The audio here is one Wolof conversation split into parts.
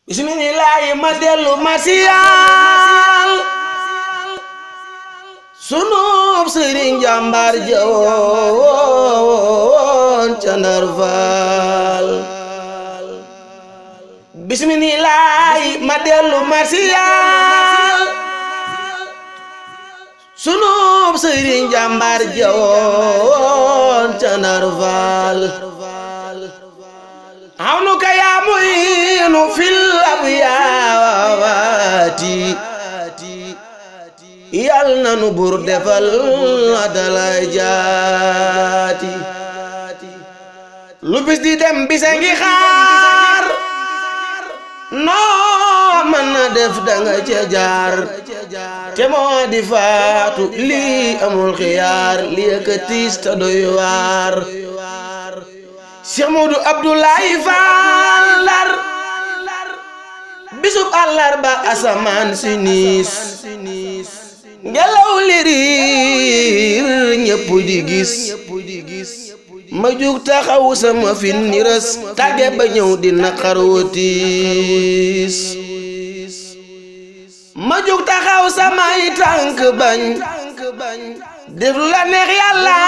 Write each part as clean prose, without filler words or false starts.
bismillaahi ma dellu masiyal sunub sëriñ jàmbaar jawoon ca Ndar Faal bismillaahi ma dellu masiyal sunub sëriñ jàmbaar jawoon ca Ndar Faal awnuka yaa mu'inu fil abyaati yal na nu bur defal adalay jaati lu bis di dem bisa ngi xaar noo mën na def danga ca jaar te moo di faatu lii amul xiyaar lii ka tiis ta doy waar Cheikh Modou Abdoulaye Fall Ndar bisub àllarba asamaan si niis ngelaw li riir ñépp di gis ma jug taxaw sama fin ni rës tàgge ba ñëw di naqar wotiis ma jug taxaw samay tànk bañ def la neex yàlla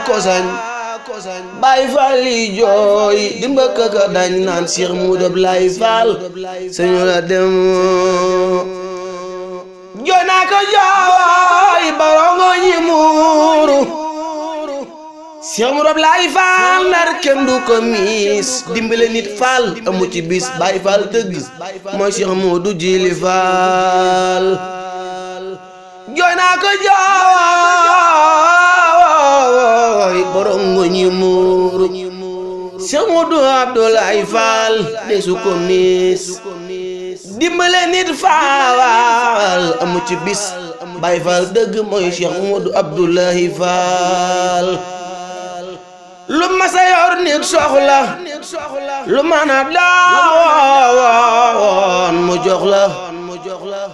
kosañ Baay Faal yi jooy di mbëkk ka dañ naan Cheikh Modou Abdoulaye Fall sañu la dem jooy naa ko jooy barongo ñi muuru Cheikh Modou Abdoulaye Fall Ndar kenn du ko miis dimbale nit Fall amu ci bis Baay Faal dëgg mooy Cheikh Modou Djily Fall jooy naa ko jooy borongo ñi muuru Cheikh Modou Abdoulaye Fall desu ko miis dimbale nit Fall amu ci bis Baay Faal dëgg mooy Cheikh Modou Abdoulaye Fall lu masa yor nit soxla lu mën a doon mu jox la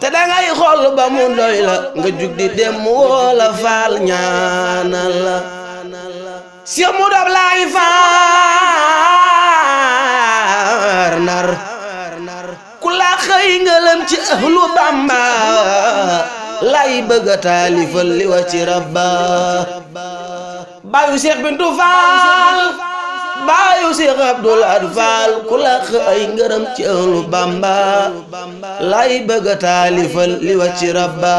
te dangay xool ba mu doy la nga jug di dem woola Faal ñaanal la Cheikh Modou Abdoulaye Fall Ndar ku la xëy ngëlam ci ahlu Bamba lay bëgga taalifal li wa ci rabba baayu Cheikh Bintou Fall baayu Cheikh Abdoulaye Fall ku la xëy ngërëm ci ahlu Bamba lay bëgga taalifal li wa ci rabba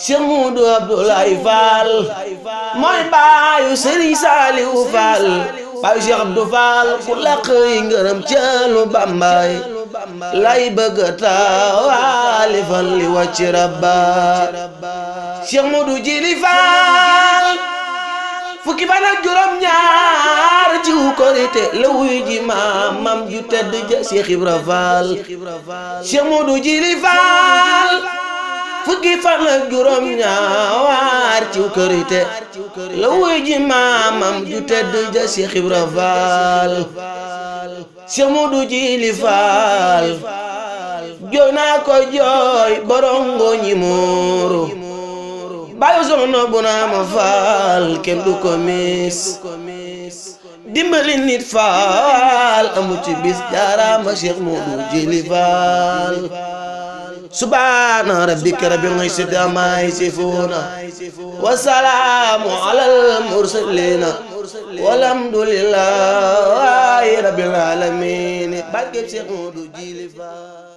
Cheikh Modou Abdoulaye Fall mooy baayu Serigne Saliou Fall baayu Cheikh Abdou Fall ku la xëy ngërëm ci ahlu Bamba lay bëgga taalifal li wa ci rabba Cheikh Modou Djily Fall fukki fan ak juróom ñaar ci Korité la wuy ji maamam ju tedd ja Cheikh Ibra Fall Cheikh Modou Djily Fall fukki fan ak juróom ñaar ci Korité la wuy ji maamam ju tedd ja Cheikh Ibra Fall Cheikh Modou Djily Fall jooy naa ko jooy borongo ñi muuru baayu soxna bu naa ma Fall kenn du ko miis dimbali nit Fall amu ci bis jaaraama Cheikh Modou Djily Fall subhaana rabbika rabbil izzati ammaa yasifuuna wa salaamu alal mursaliina walhamdulillaahi rabbil aalamiin barke Cheikh Modou Djily Fall